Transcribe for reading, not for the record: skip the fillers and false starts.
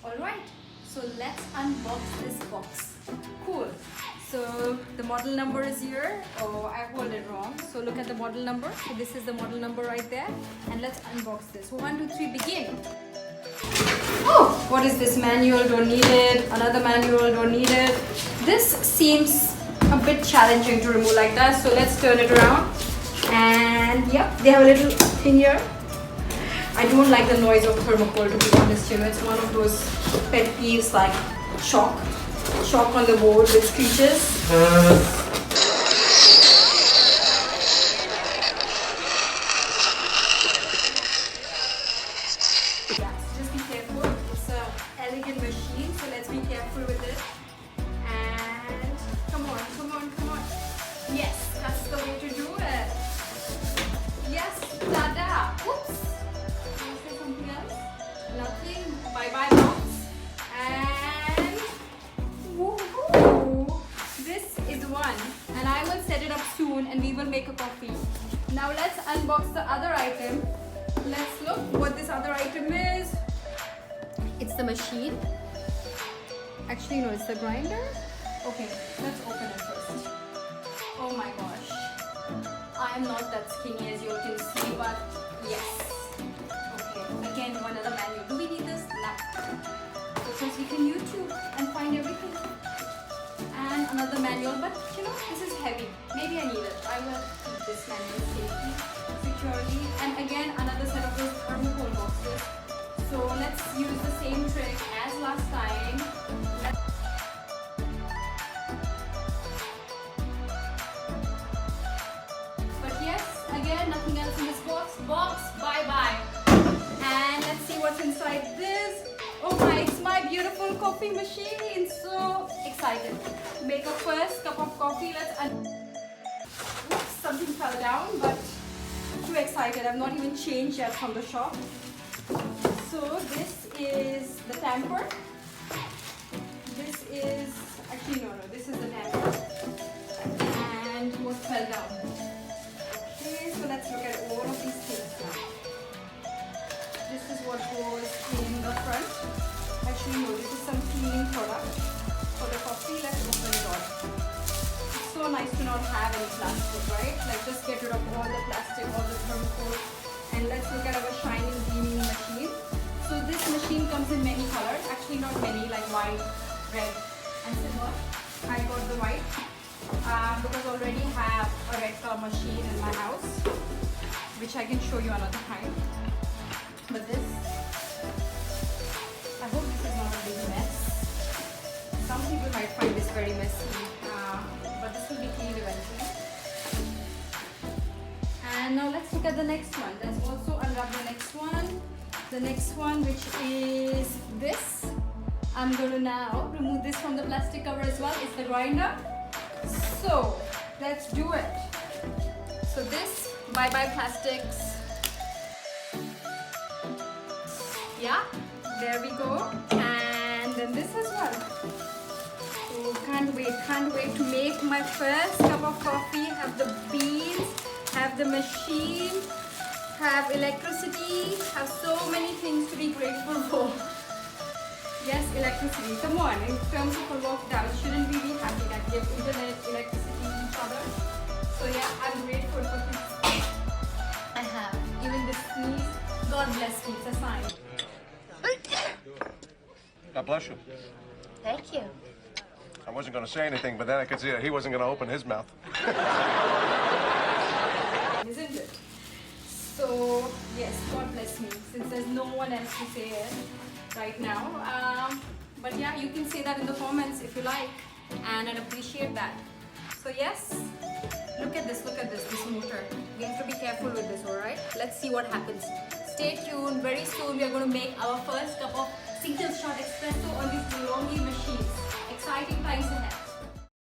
Alright, so let's unbox this box. Cool. So the model number is here. Oh, I hold it wrong. So look at the model number. So this is the model number right there. And let's unbox this. 1, 2, 3, begin. Oh, what is this? Manual, don't need it. Another manual, don't need it. This seems a bit challenging to remove like that. So let's turn it around. And yep, they have a little thing here. I don't like the noise of thermocol, to be honest. You know, it's one of those pet peeves, like shock on the board with screeches. Yeah, so just be careful. It's an elegant machine, so let's be careful with it. And come on, come on, come on. Yes, that's the way to do it. Yes, tada. Oops. Is there something else? Nothing. Bye bye box. And woohoo! This is one, and I will set it up soon, and we will make a coffee. Now let's unbox the other item. Let's look what this other item is. It's the machine. Actually, no, it's the grinder. Okay, let's open it first. Oh my gosh. I am not that skinny as you can see, but yes. Okay, again, one other manual. Do we need this? No. Because we can YouTube and find everything. And another manual, but you know, this is heavy. Maybe I need it. I will keep this manual safely, securely. And again, another set of those thermocol boxes. So let's use the same trick as last time. But yes, again, nothing else in this box. Box, bye-bye. And let's see what's inside this. Oh my, it's my beautiful coffee machine. So excited to make a first cup of coffee. Oops, something fell down, but too excited. I've not even changed yet from the shop. So this is the tamper. This is, actually no, this is the tamper. And what fell down. Okay, so let's look at all of these things now. This is what goes in the front. Actually no, this is some cleaning product for the coffee. Let's open it all. It's so nice to not have any plastic, right? Like just get rid of all the plastic, all the thermocol. And let's look at our shining, gleaming machine. So this machine comes in many colors. Actually not many, like white, red and silver. I got the white because I already have a red color machine in my house, which I can show you another time. But this, I hope this is not a big mess. Some people might find this very messy, but this will be cleaned eventually. And now let's look at the next one. Let's also unwrap the next one. The next one, which is this. I'm going to now remove this from the plastic cover as well. It's the grinder. So let's do it. So this, bye-bye plastics. Yeah, there we go. And then this as well. Oh, can't wait to make my first cup of coffee. Have the beans, have the machine, have electricity, have so many things to be grateful for. Yes, electricity. Come on, in terms of a lockdown, shouldn't we be happy that we have internet, electricity, each other? So yeah, I'm grateful for this. I have. Even this sneeze, God bless me, it's a sign. God bless you. Thank you. I wasn't going to say anything, but then I could see that he wasn't going to open his mouth. Isn't it? So yes, God bless me, since there's no one else to say it right now. But yeah, you can say that in the comments if you like, and I'd appreciate that. So yes, look at this motor. We have to be careful with this, alright? Let's see what happens. Stay tuned. Very soon we are going to make our first cup of single shot espresso on these DeLonghi machines. Exciting times ahead.